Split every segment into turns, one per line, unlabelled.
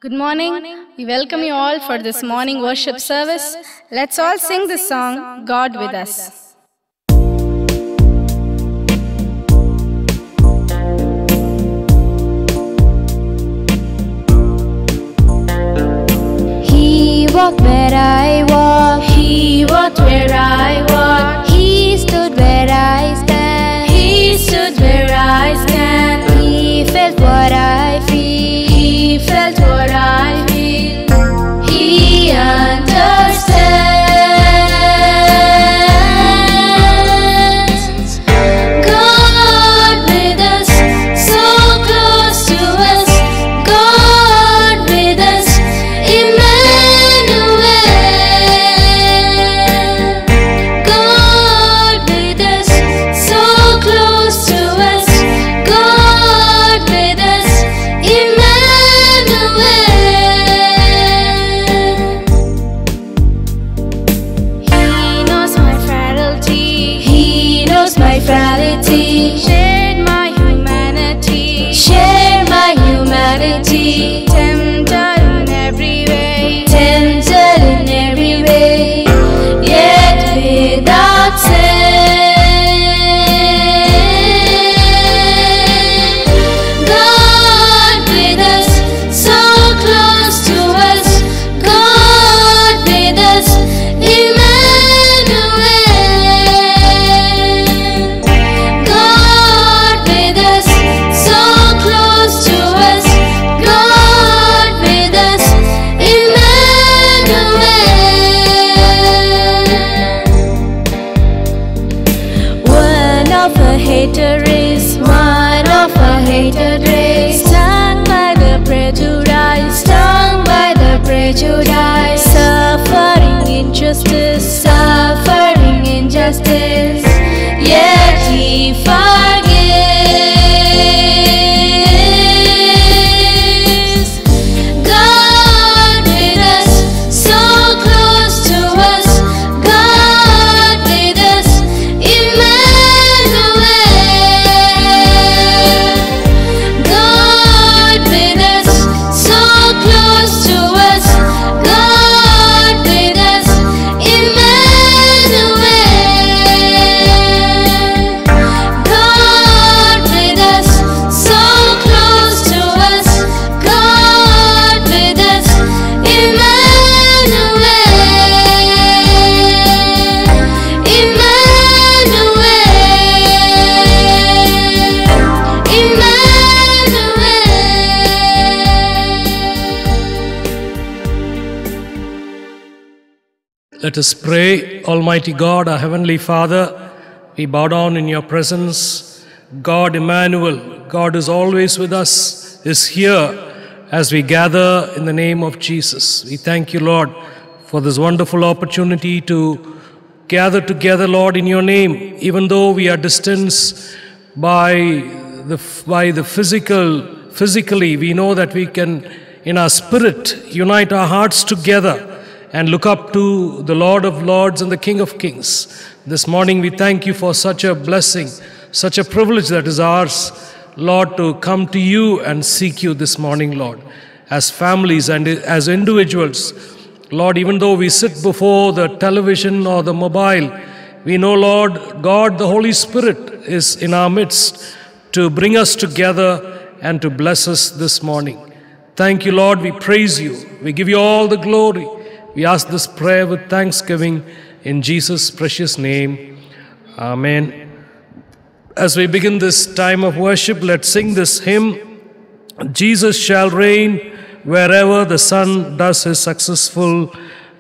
Good morning. We welcome you all for this morning worship service. Let's all sing this song, God with us.
He walked where I walk.
He walked where I walk.
He stood where I stand.
He stood where I stand.
He felt what I feel.
He felt what I feel. He understands. God with us, so close to us. God with us, Emmanuel. God with us, so close to us. God with us, Emmanuel. He knows my frailty. He knows my frailty. Shared my humanity.
Share my humanity.
Tempted in every way.
Tempted in every way, yet without sin.
God with us, so close to us. God with us, Emmanuel. God with us, so close to us. God with us, Emmanuel.
One of a hater is one of a hated race. Stung by the prejudice, stung by the prejudice. Suffering injustice, suffering injustice. Yet he forgives.
God with us, so close to us. God with us, Emmanuel. God with us, so close to us. God with us, Emmanuel. God with us, so close to us. God with us, Emmanuel.
Let us pray. Almighty God, our Heavenly Father, we bow down in your presence. God Emmanuel, God is always with us, is here as we gather in the name of Jesus. We thank you, Lord, for this wonderful opportunity to gather together, Lord, in your name, even though we are distanced by the physically, we know that we can, in our spirit, unite our hearts together and look up to the Lord of Lords and the King of Kings. This morning we thank you for such a blessing, such a privilege that is ours, Lord, to come to you and seek you this morning, Lord, as families and as individuals. Lord, even though we sit before the television or the mobile, we know, Lord, God, the Holy Spirit is in our midst to bring us together and to bless us this morning. Thank you, Lord. We praise you. We give you all the glory. We ask this prayer with thanksgiving in Jesus' precious name. Amen. As we begin this time of worship, let's sing this hymn, Jesus shall reign wherever the sun does his successful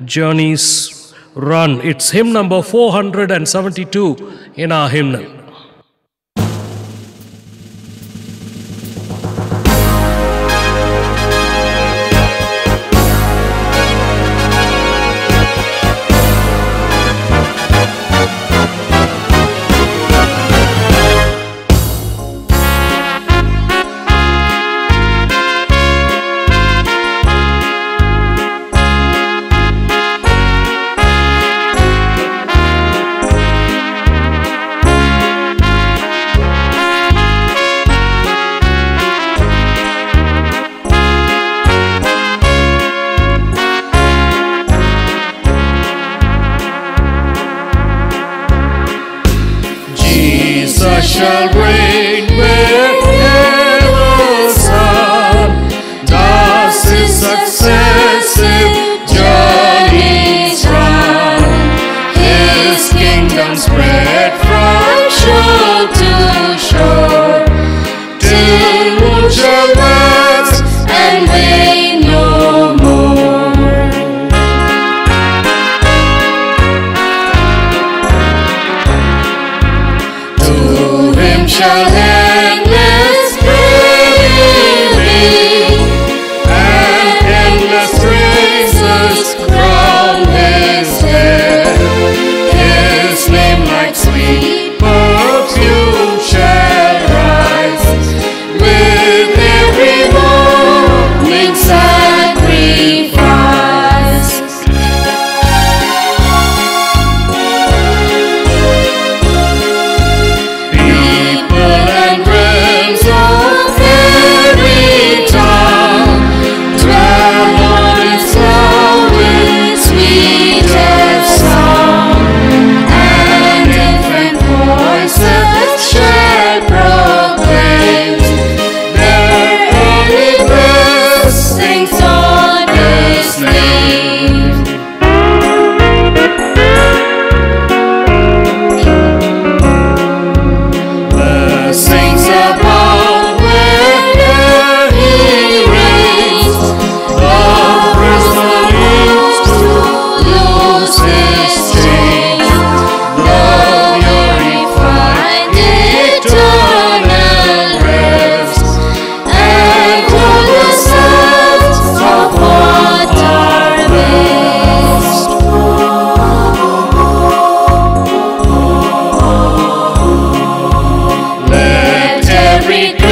journeys run. It's hymn number 472 in our hymnal.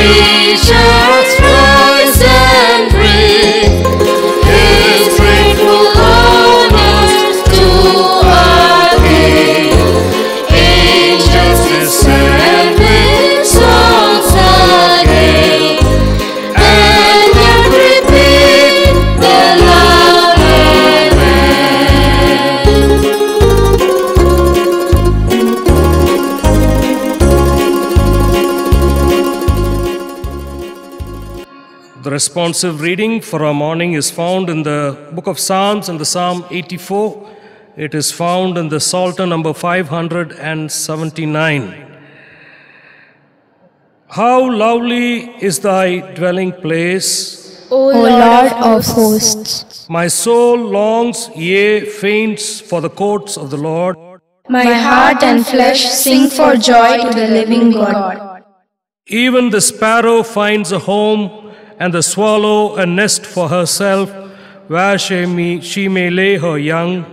Creatures rise and bring His grateful honors to our King. Angels descend with songs again, and every beat the louder
The responsive reading for our morning is found in the book of Psalms and the Psalm 84. It is found in the Psalter number 579. How lovely is thy dwelling place,
O Lord of hosts.
my soul longs, yea, faints for the courts of the Lord.
My heart and flesh sing for joy to the living God.
Even the sparrow finds a home, and the swallow a nest for herself, where she may lay her young.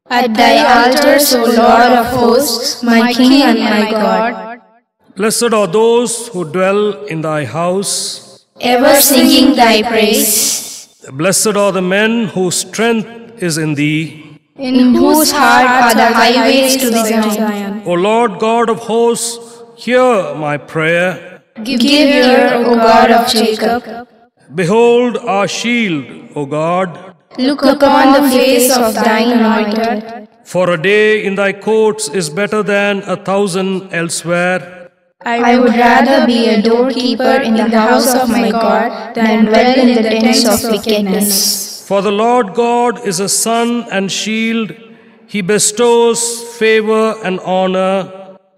At thy altars, O Lord of hosts, my King and my God,
Blessed are those who dwell in thy house.
ever singing thy praise,
Blessed are the men whose strength is in thee.
in whose heart are the highways to Zion.
O Lord God of hosts, hear my prayer.
Give ear, O God of Jacob.
Behold our shield, O God.
Look upon the face of thine anointed.
For a day in thy courts is better than 1,000 elsewhere.
I would rather be a doorkeeper in the house of my God than dwell in the tents of wickedness.
For the Lord God is a sun and shield. He bestows favor and honor.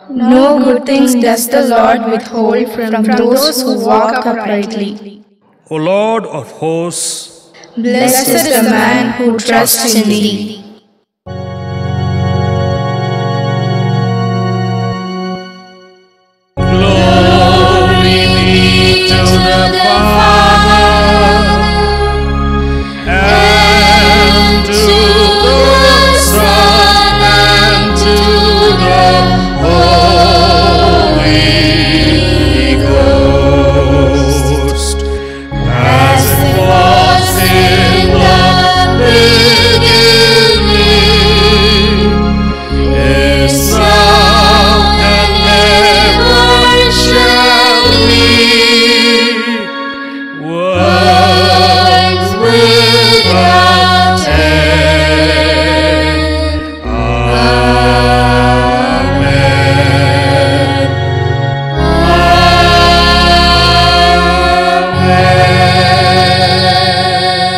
No good things does the Lord withhold from those who walk uprightly.
O Lord of hosts,
Blessed is the man who trusts in thee.
glory be to the Father, and to the Son, and to the Holy Ghost, as it was in the beginning, is now, and ever shall be, world without end. Amen.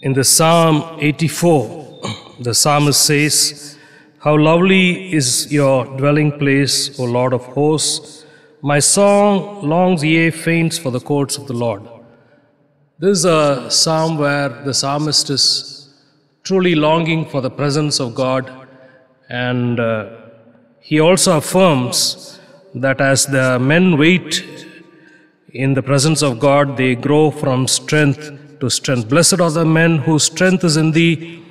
In the Psalm 84, the psalmist says, how lovely is your dwelling place, O Lord of hosts. My song longs, yea, faints for the courts of the Lord. This is a psalm where the psalmist is truly longing for the presence of God, and he also affirms that as the men wait in the presence of God, they grow from strength to strength. Blessed are the men whose strength is in thee,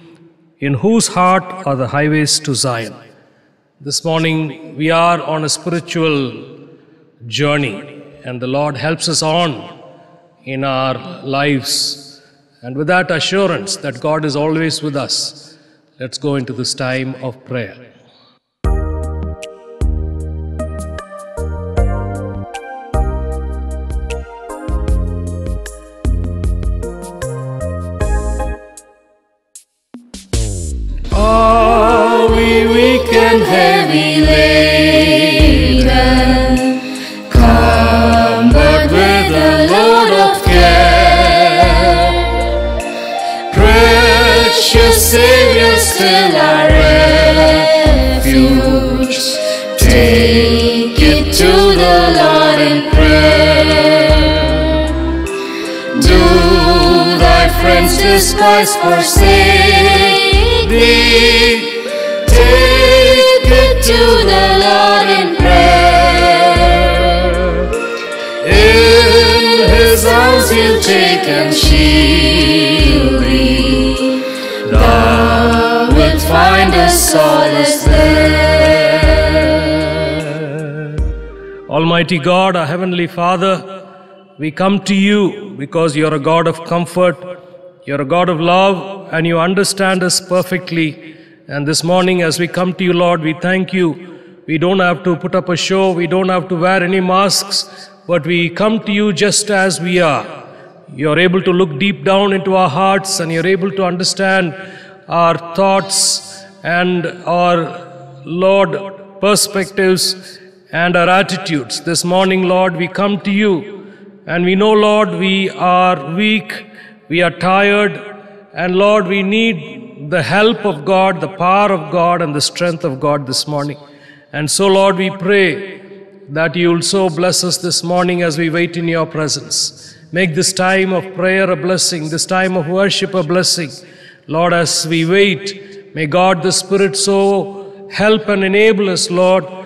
in whose heart are the highways to Zion. This morning we are on a spiritual journey, and the Lord helps us on in our lives. And with that assurance that God is always with us, let's go into this time of prayer. Are we weak and heavy laden, cumbered with a load of care? Precious Savior, still our refuge, take it to the Lord in prayer. Do thy friends despise, forsake thee? Take it to the Lord in prayer. In His arms He'll take and shield thee. Thou wilt find a solace there. Almighty God, our Heavenly Father, we come to you because you are a God of comfort, you are a God of love, and you understand us perfectly. And this morning as we come to you, Lord, we thank you. We don't have to put up a show, we don't have to wear any masks, but we come to you just as we are. You are able to look deep down into our hearts, and you're able to understand our thoughts and our, Lord, perspectives and our attitudes. This morning, Lord, we come to you, and we know, Lord, we are weak, we are tired, and Lord, we need the help of God, the power of God, and the strength of God this morning. And so, Lord, we pray that you will so bless us this morning as we wait in your presence. Make this time of prayer a blessing, this time of worship a blessing. Lord, as we wait, may God the Spirit so help and enable us, Lord,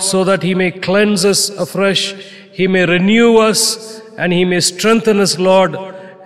so that He may cleanse us afresh, He may renew us, and He may strengthen us, Lord,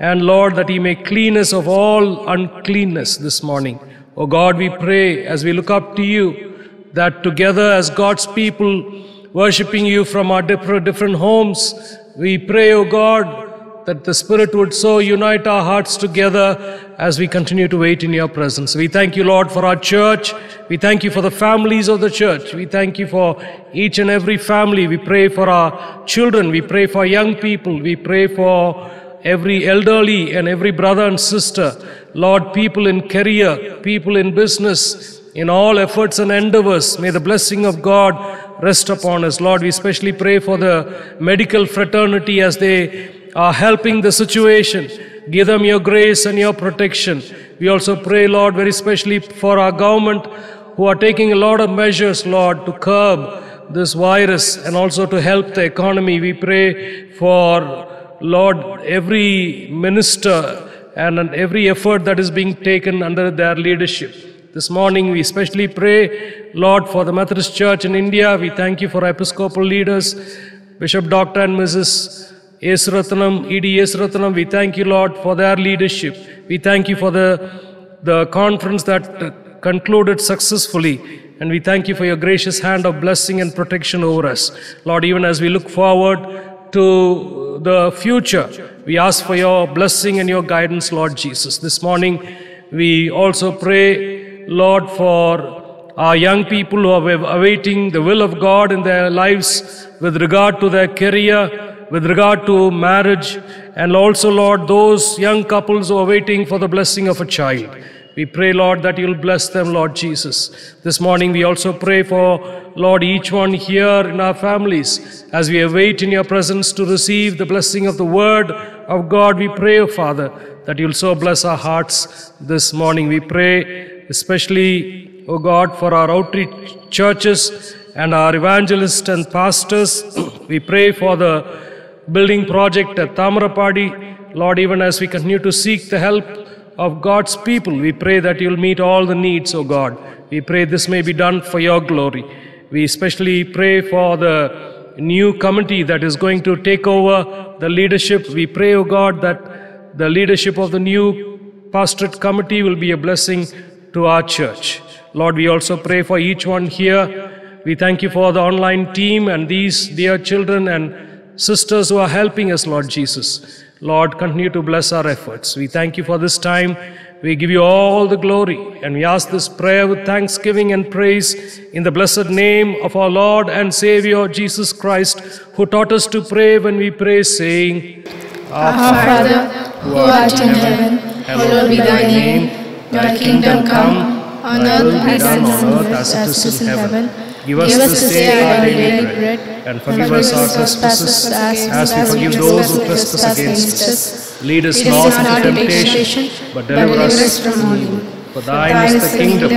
and Lord, that He may clean us of all uncleanness this morning. Oh God, we pray as we look up to you, that together as God's people, worshiping you from our different homes, we pray, O God, that the Spirit would so unite our hearts together as we continue to wait in your presence. We thank you, Lord, for our church. We thank you for the families of the church. We thank you for each and every family. We pray for our children. We pray for young people. We pray for every elderly and every brother and sister. Lord, people in career, people in business, in all efforts and endeavors, may the blessing of God rest upon us. Lord, we especially pray for the medical fraternity as they are helping the situation. Give them your grace and your protection. We also pray, Lord, very especially for our government who are taking a lot of measures, Lord, to curb this virus and also to help the economy. We pray for, Lord, every minister and every effort that is being taken under their leadership. This morning we especially pray, Lord, for the Methodist Church in India. We thank you for Episcopal leaders, Bishop Dr. and Mrs. Yesurathanam, E.D. Yesurathanam. We thank you, Lord, for their leadership. We thank you for the conference that concluded successfully. And we thank you for your gracious hand of blessing and protection over us. Lord, even as we look forward to the future, we ask for your blessing and your guidance, Lord Jesus. This morning we also pray, Lord, for our young people who are awaiting the will of God in their lives with regard to their career, with regard to marriage, and also, Lord, those young couples who are waiting for the blessing of a child. We pray, Lord, that you'll bless them, Lord Jesus. This morning we also pray for, Lord, each one here in our families as we await in your presence to receive the blessing of the word of God. We pray, O Father, that you'll so bless our hearts this morning. We pray especially, O God, for our outreach churches and our evangelists and pastors. We pray for the building project at Tamarapadi. Lord, even as we continue to seek the help of God's people, we pray that you'll meet all the needs, O God. We pray this may be done for your glory. We especially pray for the new committee that is going to take over the leadership. We pray, O God, that the leadership of the new pastorate committee will be a blessing to our church. Lord, we also pray for each one here. We thank you for the online team and these dear children and sisters who are helping us, Lord Jesus. Lord, continue to bless our efforts. We thank you for this time. We give you all the glory, and we ask this prayer with thanksgiving and praise in the blessed name of our Lord and Savior Jesus Christ, who taught us to pray when we pray, saying,
Our Father, who art in heaven, hallowed be thy name. Thy kingdom come, on earth as it is in heaven.
Give us this day our daily bread, and forgive us our trespasses, as we forgive those who trespass against us. Lead us not into temptation, but deliver us from evil. For thine is the kingdom,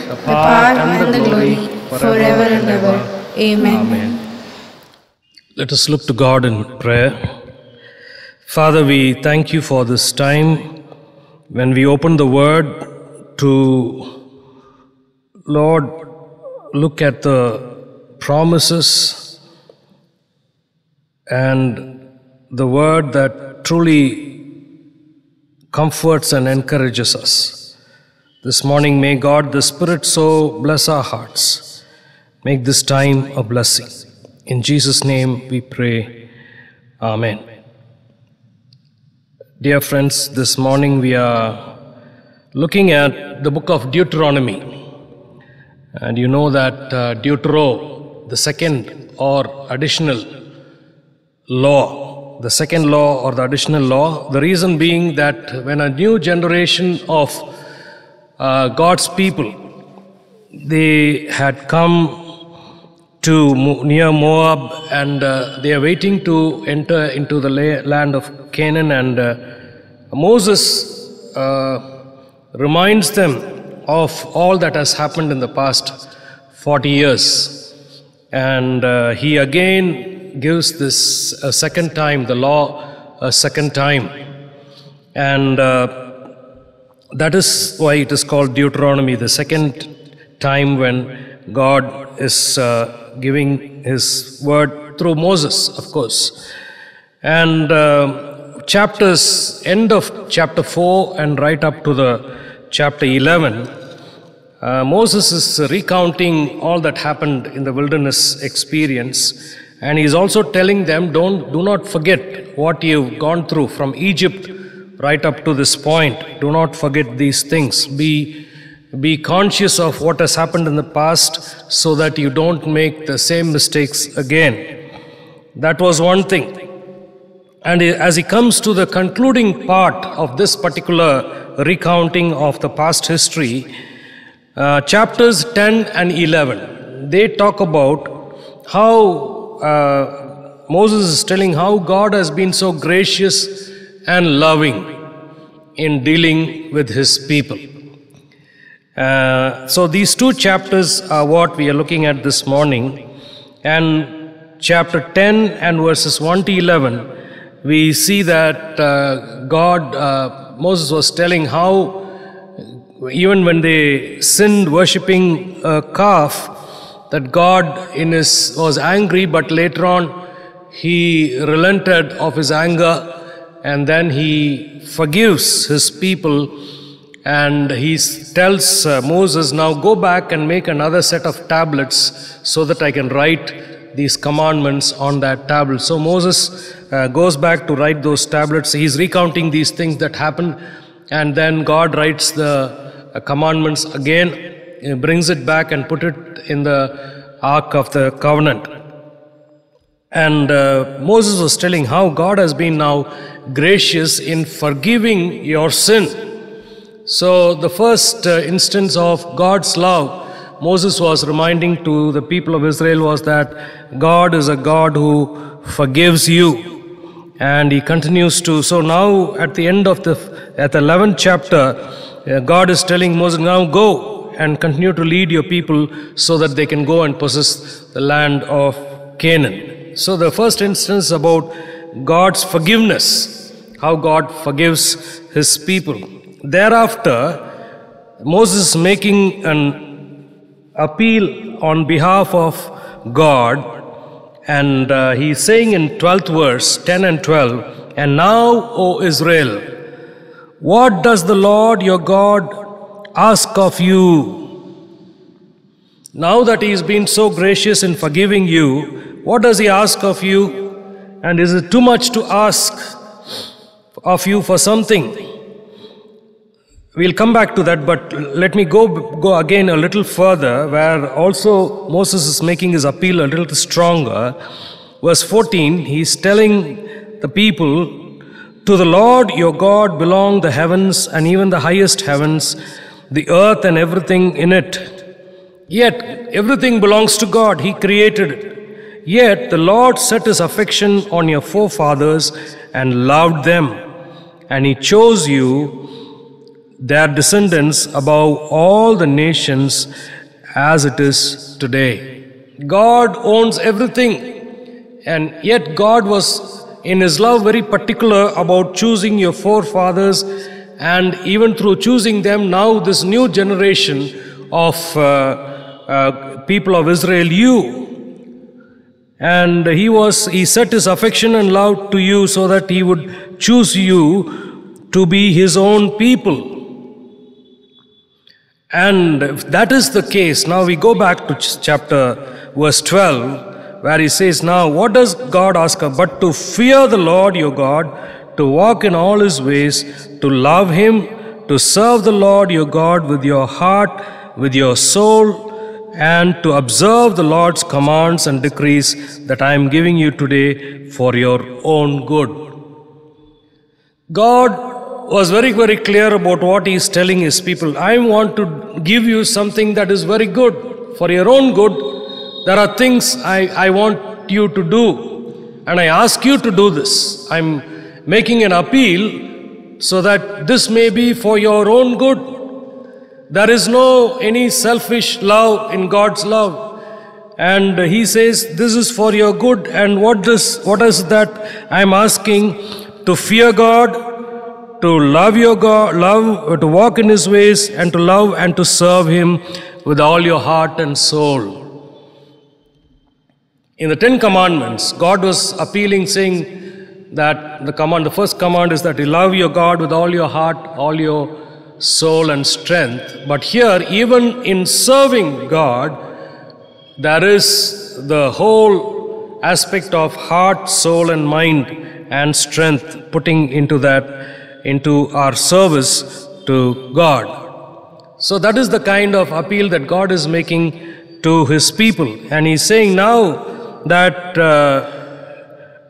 the power, and the glory, forever and ever. Amen. Let us look to God in prayer. Father, we thank you for this time when we open the Word to, Lord, look at the promises and the word that truly comforts and encourages us. This morning, may God the Spirit so bless our hearts. Make this time a blessing. In Jesus' name we pray. Amen. Dear friends, this morning we are looking at the book of Deuteronomy. And you know that Deutero, the second or additional law, the second law or the additional law, the reason being that when a new generation of God's people, they had come to near Moab, and they are waiting to enter into the land of Canaan, and Moses reminds them of all that has happened in the past 40 years, and he again gives this a second time, the law a second time, and that is why it is called Deuteronomy, the second time when God is giving his word through Moses, of course. And end of chapter 4 and right up to the chapter 11, Moses is recounting all that happened in the wilderness experience, and he's also telling them, do not forget what you've gone through from Egypt right up to this point. Do not forget these things. Be conscious of what has happened in the past so that you don't make the same mistakes again. That was one thing. And as he comes to the concluding part of this particular recounting of the past history, chapters 10 and 11, they talk about how Moses is telling how God has been so gracious and loving in dealing with his people. So these two chapters are what we are looking at this morning. And chapter 10 and verses 1 to 11, we see that Moses was telling how even when they sinned worshipping a calf, that God was angry, but later on he relented of his anger, and then he forgives his people. And he tells Moses, now go back and make another set of tablets so that I can write these commandments on that tablet. So Moses goes back to write those tablets. He's recounting these things that happened, and then God writes the commandments again, brings it back and put it in the Ark of the Covenant. And Moses was telling how God has been now gracious in forgiving your sin. So the first instance of God's love Moses was reminding to the people of Israel was that God is a God who forgives you. And he continues to, so now at the end of the 11th chapter, God is telling Moses, now go and continue to lead your people so that they can go and possess the land of Canaan. So the first instance about God's forgiveness, how God forgives his people. Thereafter, Moses is making an appeal on behalf of God, and he's saying in 12th verse, 10 and 12, and now, O Israel, what does the Lord your God ask of you? Now that he has been so gracious in forgiving you, what does he ask of you? And is it too much to ask of you for something? We'll come back to that, but let me go again a little further, where also Moses is making his appeal a little stronger. Verse 14, he's telling the people, to the Lord your God belong the heavens and even the highest heavens, the earth and everything in it. Yet everything belongs to God, he created it. Yet the Lord set his affection on your forefathers and loved them, and he chose you, their descendants, above all the nations as it is today. God owns everything, and yet God was in his love very particular about choosing your forefathers, and even through choosing them, now this new generation of people of Israel, you. And he set his affection and love to you so that he would choose you to be his own people. And if that is the case, now we go back to verse 12, where he says, now what does God ask us? But to fear the Lord your God, to walk in all his ways, to love him, to serve the Lord your God with your heart, with your soul, and to observe the Lord's commands and decrees that I am giving you today for your own good. God was very, very clear about what he is telling his people. I want to give you something that is very good, for your own good. There are things I want you to do, and I ask you to do this. I'm making an appeal so that this may be for your own good. There is no any selfish love in God's love. And he says this is for your good. And what is that I'm asking? To fear God, to love your God, to walk in his ways, and to love and to serve him with all your heart and soul. In the 10 commandments, God was appealing, saying that the first command is that you love your God with all your heart, all your soul and strength. But here, even in serving God, there is the whole aspect of heart, soul and mind and strength putting into our service to God. So that is the kind of appeal that God is making to his people. And he's saying now that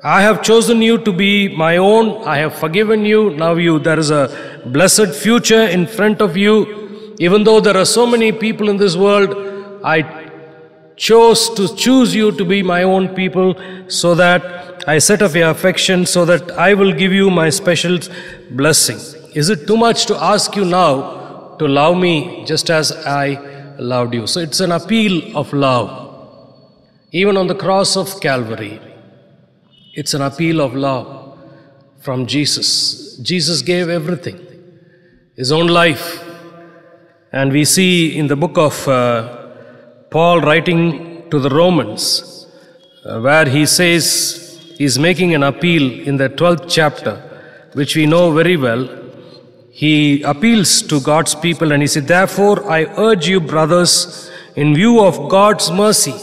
I have chosen you to be my own. I have forgiven you. Now there is a blessed future in front of you. Even though there are so many people in this world, I chose to choose you to be my own people, so that I set up your affection, so that I will give you my special blessing. Is it too much to ask you now to love me just as I loved you? So it's an appeal of love. Even on the cross of Calvary, it's an appeal of love from Jesus. Jesus gave everything, his own life. And we see in the book of Paul writing to the Romans, where he says, he's making an appeal in the 12th chapter, which we know very well. He appeals to God's people and he said, therefore I urge you, brothers, in view of God's mercy,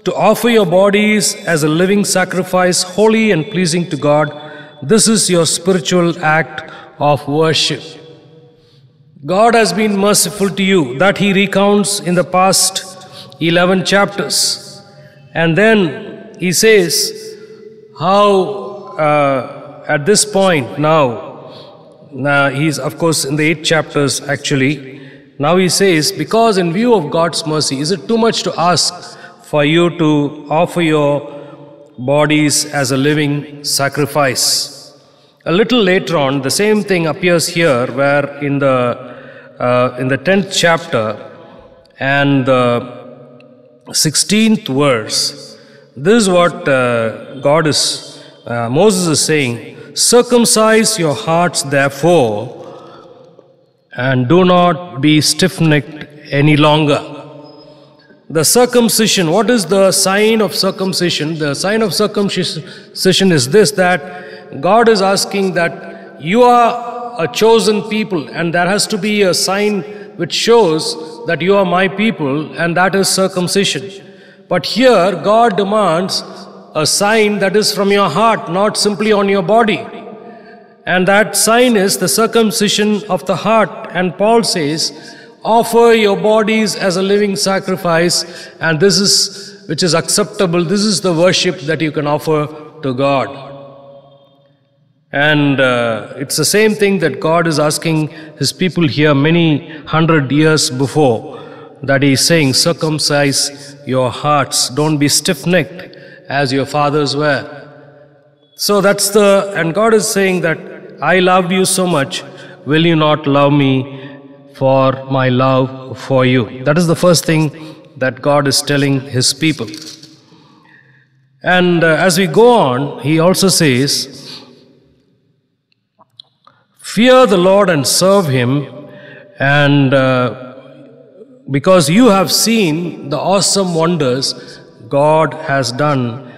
to offer your bodies as a living sacrifice, holy and pleasing to God. This is your spiritual act of worship. God has been merciful to you. That he recounts in the past 11 chapters. And then he says how at this point now he's of course in the 8 chapters actually. Now he says, because in view of God's mercy, is it too much to ask for you to offer your bodies as a living sacrifice? A little later on, the same thing appears here, where in the 10th chapter and the 16th verse, this is what Moses is saying, circumcise your hearts therefore, and do not be stiff-necked any longer. The circumcision, what is the sign of circumcision? The sign of circumcision is this, that God is asking that you are a chosen people, and there has to be a sign which shows that you are my people, and that is circumcision. But here God demands a sign that is from your heart, not simply on your body. And that sign is the circumcision of the heart. And Paul says, offer your bodies as a living sacrifice, and this is which is acceptable. This is the worship that you can offer to God. And it's the same thing that God is asking his people here many 100 years before, that he is saying, circumcise your hearts, don't be stiff-necked as your fathers were. So and God is saying that I loved you so much, will you not love me for my love for you? That is the first thing that God is telling his people. And as we go on, he also says, fear the Lord and serve him, and because you have seen the awesome wonders God has done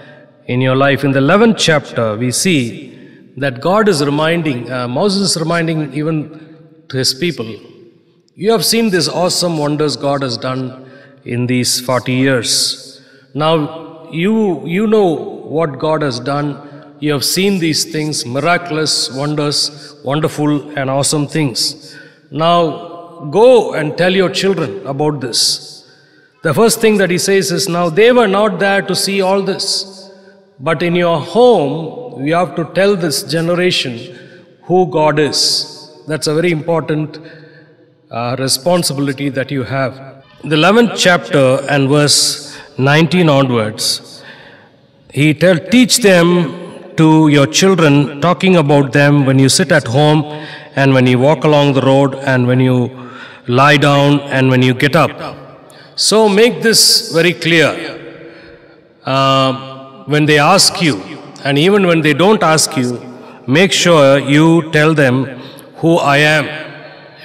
in your life. In the 11th chapter, we see that God is reminding, Moses is reminding even to his people, you have seen these awesome wonders God has done in these 40 years. Now you know what God has done. You have seen these things, miraculous wonders, wonderful and awesome things. Now go and tell your children about this. The first thing that he says is, now they were not there to see all this, but in your home you have to tell this generation who God is. That's a very important responsibility that you have. The 11th chapter and verse 19 onwards, he teach them to your children, talking about them when you sit at home and when you walk along the road and when you lie down and when you get up. So make this very clear. When they ask you, and even when they don't ask you, make sure you tell them who I am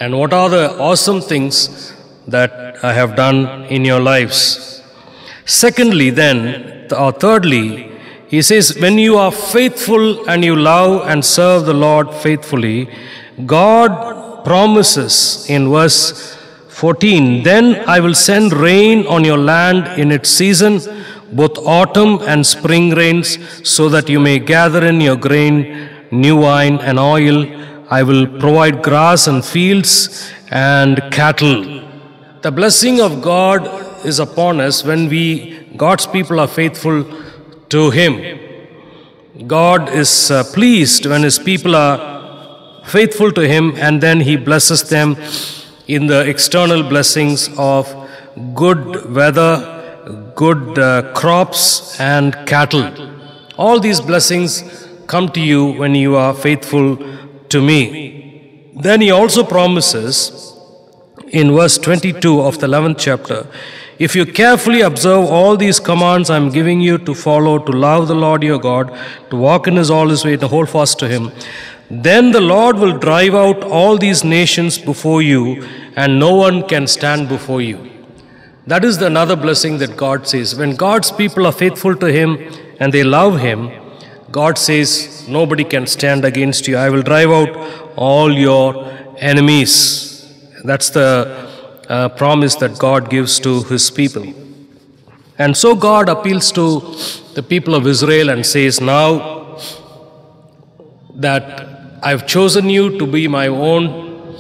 and what are the awesome things that I have done in your lives. Secondly, thirdly, he says, when you are faithful and you love and serve the Lord faithfully, God promises in verse 14, then I will send rain on your land in its season, both autumn and spring rains, so that you may gather in your grain, new wine and oil. I will provide grass and fields and cattle. The blessing of God is upon us when God's people are faithful to Him. God is pleased when His people are faithful to Him, and then He blesses them in the external blessings of good weather, good crops and cattle. All these blessings come to you when you are faithful to me. Then He also promises in verse 22 of the 11th chapter, if you carefully observe all these commands I am giving you to follow, to love the Lord your God, to walk in all His way, to hold fast to Him, then the Lord will drive out all these nations before you, and no one can stand before you. That is another blessing that God says. When God's people are faithful to Him and they love Him, God says, nobody can stand against you. I will drive out all your enemies. That's the promise that God gives to His people. And so God appeals to the people of Israel and says, now that I've chosen you to be my own,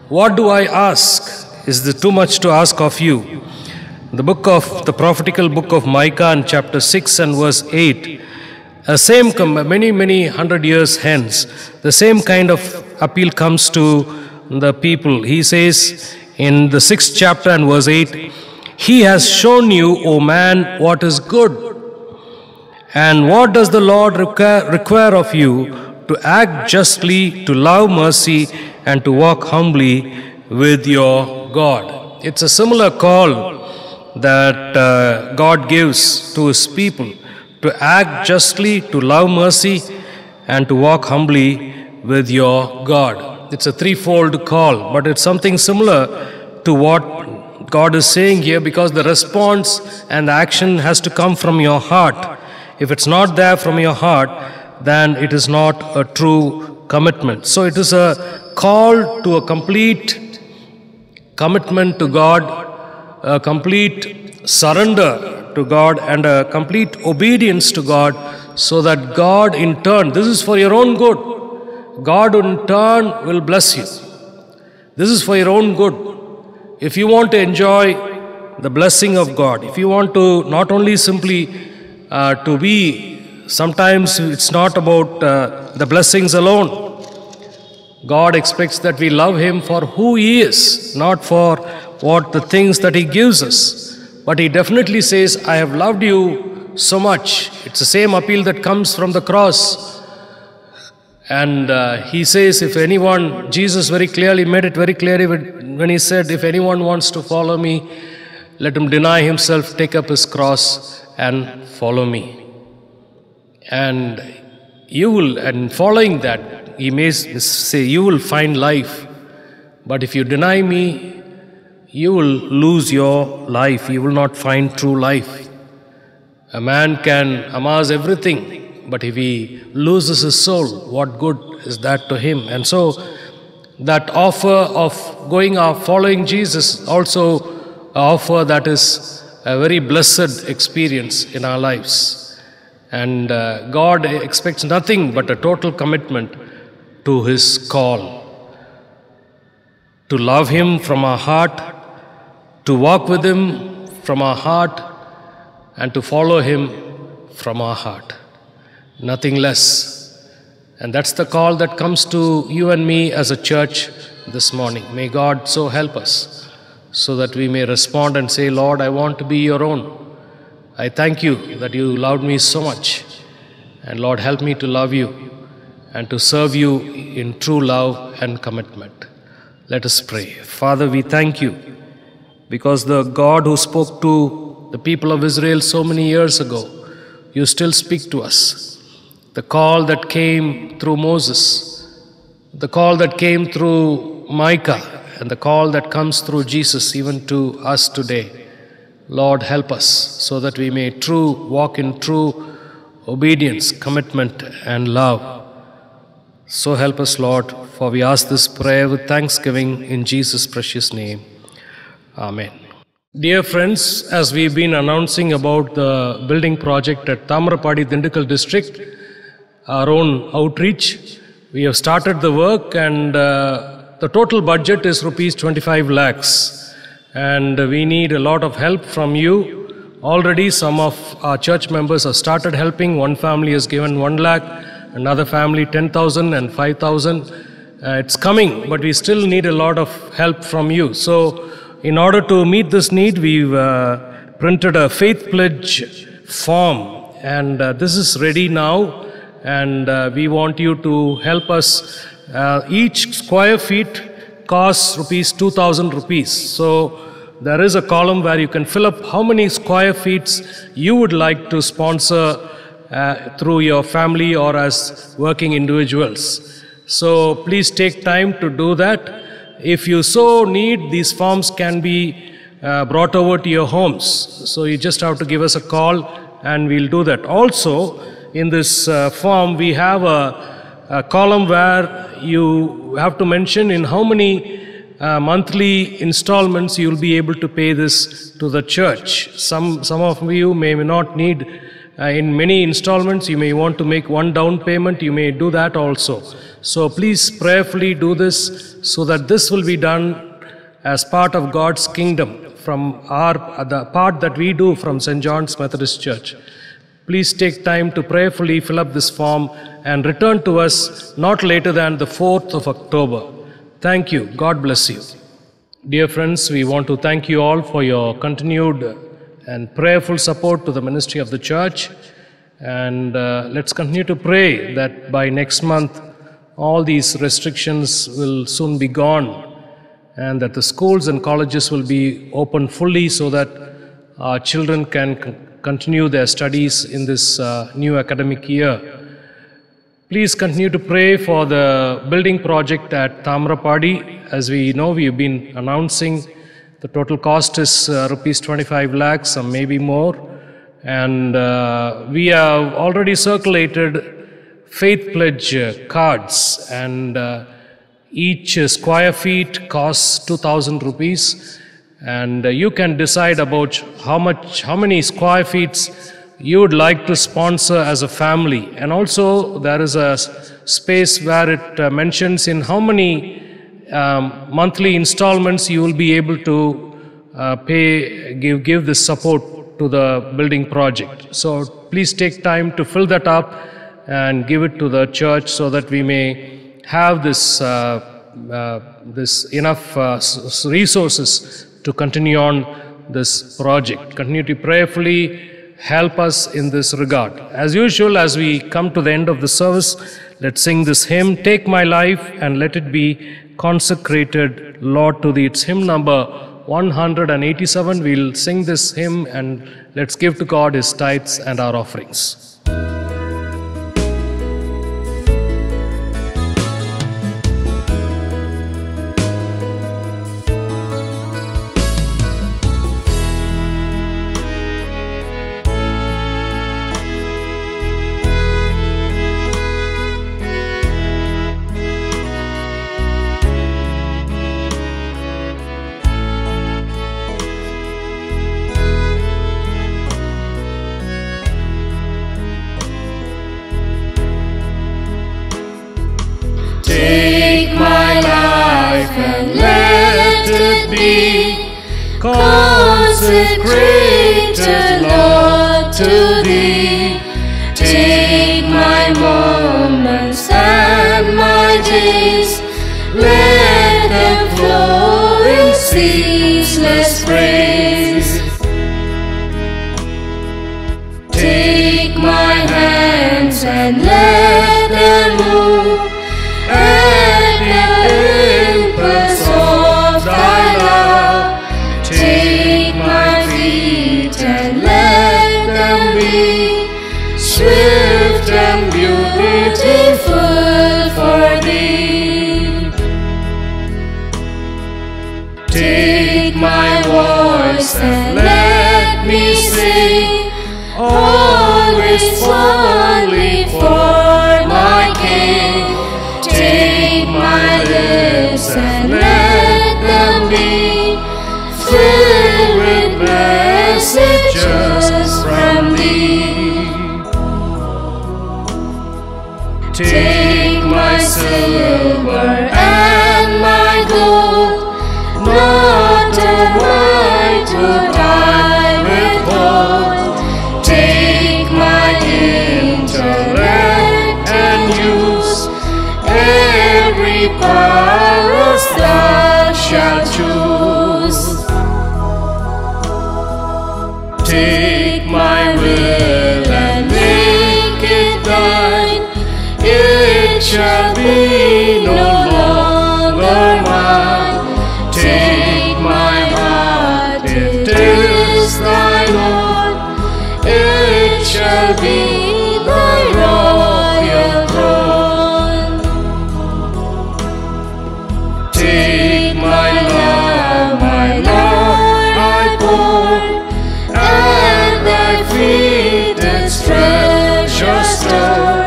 what do I ask? Is it too much to ask of you? The prophetical book of Micah in chapter 6 and verse 8, many hundred years hence, the same kind of appeal comes to the people. He says in the 6th chapter and verse 8, He has shown you, O man, what is good. And what does the Lord require of you? To act justly, to love mercy, and to walk humbly with your God. It's a similar call that God gives to His people, to act justly, to love mercy, and to walk humbly with your God. It's a threefold call, but it's something similar to what God is saying here, because the response and the action has to come from your heart. If it's not there from your heart, then it is not a true commitment. So it is a call to a complete commitment to God, a complete surrender to God, and a complete obedience to God, so that God in turn, this is for your own good, God in turn will bless you. This is for your own good. If you want to enjoy the blessing of God, if you want to not only simply to be, sometimes it's not about the blessings alone. God expects that we love Him for who He is, not for what the things that He gives us. But He definitely says, I have loved you so much. It's the same appeal that comes from the cross. And He says, if anyone, Jesus very clearly made it very clearly when He said, if anyone wants to follow me, let him deny himself, take up his cross and follow me. And you will, and following that, He may say, you will find life. But if you deny me, you will lose your life. You will not find true life. A man can amass everything, but if he loses his soul, what good is that to him? And so that offer of following Jesus, also an offer that is a very blessed experience in our lives. And God expects nothing but a total commitment to His call. To love Him from our heart, to walk with Him from our heart, and to follow Him from our heart. Nothing less. And that's the call that comes to you and me as a church this morning. May God so help us so that we may respond and say, Lord, I want to be your own. I thank you that you loved me so much. And Lord, help me to love you and to serve you in true love and commitment. Let us pray. Father, we thank you because the God who spoke to the people of Israel so many years ago, you still speak to us. The call that came through Moses, the call that came through Micah, and the call that comes through Jesus even to us today. Lord, help us so that we may walk in true obedience, commitment, and love. So help us, Lord, for we ask this prayer with thanksgiving in Jesus' precious name. Amen. Dear friends, as we've been announcing about the building project at Thamarappadi Dindigul district, our own outreach, we have started the work, and the total budget is rupees 25 lakhs. And we need a lot of help from you. Already some of our church members have started helping. One family has given 1 lakh. Another family 10,000 and 5,000. It's coming, but we still need a lot of help from you. So in order to meet this need, we've printed a faith pledge form, and this is ready now, and we want you to help us. Each square feet costs rupees 2,000 rupees. So there is a column where you can fill up how many square feet you would like to sponsor through your family or as working individuals. So please take time to do that. If you so need, these forms can be brought over to your homes. So you just have to give us a call and we'll do that. Also, in this form, we have a column where you have to mention in how many monthly installments you will be able to pay this to the church. Some of you may not need in many installments. You may want to make one down payment. You may do that also. So please prayerfully do this so that this will be done as part of God's kingdom from the part that we do from St. John's Methodist Church. Please take time to prayerfully fill up this form and return to us not later than the 4th of October. Thank you. God bless you. Dear friends, we want to thank you all for your continued and prayerful support to the ministry of the church. And let's continue to pray that by next month, all these restrictions will soon be gone and that the schools and colleges will be open fully so that our children can continue their studies in this new academic year. Please continue to pray for the building project at Thamarappadi. As we know, we have been announcing the total cost is rupees 25 lakhs, some maybe more. And we have already circulated faith pledge cards, and each square feet costs 2,000 rupees. And you can decide about how many square feet you would like to sponsor as a family. And also there is a space where it mentions in how many monthly installments you will be able to give this support to the building project. So please take time to fill that up and give it to the church so that we may have this enough resources to continue on this project. Continue to prayerfully help us in this regard. As usual, as we come to the end of the service, let's sing this hymn, Take My Life and Let It Be Consecrated, Lord, to Thee. It's hymn number 187. We'll sing this hymn and let's give to God His tithes and our offerings.
and let it be consecrated, Lord, to Thee. Take my moments and my days, let them flow in ceaseless praise. Take my hands and let them move at the impulse of Thy love. Take my feet and let them be swift and beautiful for Thee. Take my voice and let me sing, always only for my King. Take my lips and let them be filled with messages from Thee. Take my silver and my gold, not a mite would I withhold. Take my intellect and use every power Thou shalt choose. Take my will and make it Thine, it shall be no longer mine. Take my heart, it is Thine own, it shall be Thy royal throne. Take my love, my Lord, I pour at Thy feet its treasure store.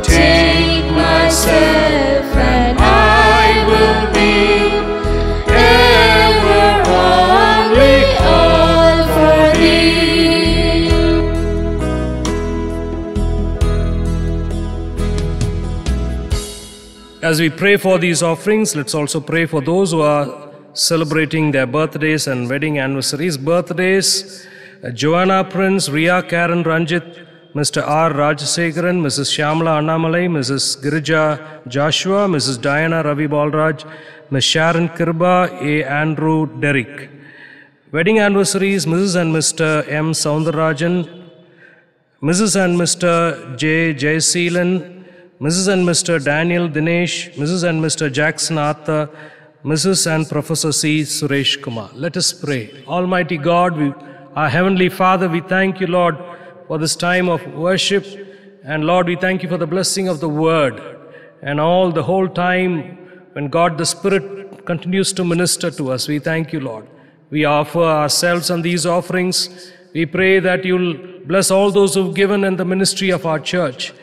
Take myself and I will be ever only all for Thee.
As we pray for these offerings, let's also pray for those who are celebrating their birthdays and wedding anniversaries. Birthdays, Joanna Prince, Ria Karen Ranjit, Mr. R. Rajasekaran, Mrs. Shyamala Annamalai, Mrs. Girija Joshua, Mrs. Diana Ravi Balraj, Ms. Sharon Kirba, A. Andrew Derrick. Wedding anniversaries, Mrs. and Mr. M. Soundarajan, Mrs. and Mr. J. Jayseelan, Mrs. and Mr. Daniel Dinesh, Mrs. and Mr. Jackson Arthur, Mrs. and Professor C. Suresh Kumar. Let us pray. Almighty God, our Heavenly Father, we thank You, Lord, for this time of worship. And Lord, we thank You for the blessing of the Word. And the whole time when God the Spirit continues to minister to us, we thank You, Lord. We offer ourselves on these offerings. We pray that You'll bless all those who've given in the ministry of our church.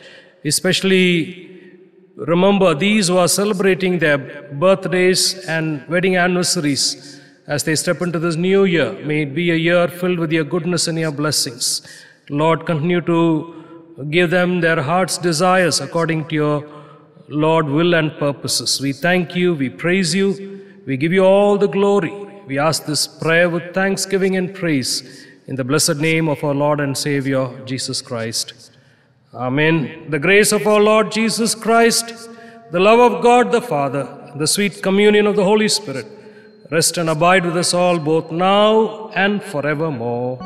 Especially remember these who are celebrating their birthdays and wedding anniversaries as they step into this new year. May it be a year filled with Your goodness and Your blessings. Lord, continue to give them their heart's desires according to Your, Lord, will and purposes. We thank You, we praise You, we give You all the glory. We ask this prayer with thanksgiving and praise in the blessed name of our Lord and Savior, Jesus Christ. Amen. The grace of our Lord Jesus Christ, the love of God the Father, the sweet communion of the Holy Spirit, rest and abide with us all both now and forevermore.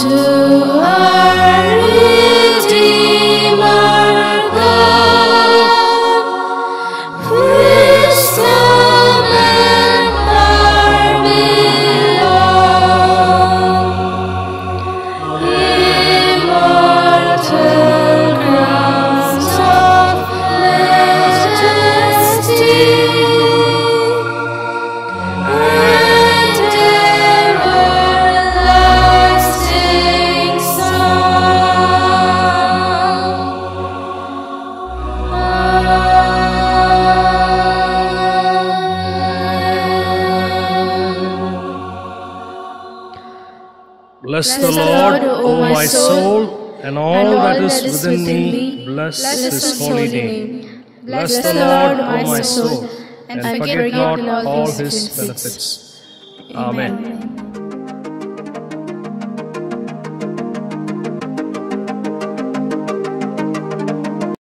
to our Redeemer God, wisdom and power belong, immortal crowns of majesty, and everlasting
Bless the Lord, O my soul, and all that is within me. Bless His holy name. Bless the Lord, O my soul, and forget not all His benefits. Amen.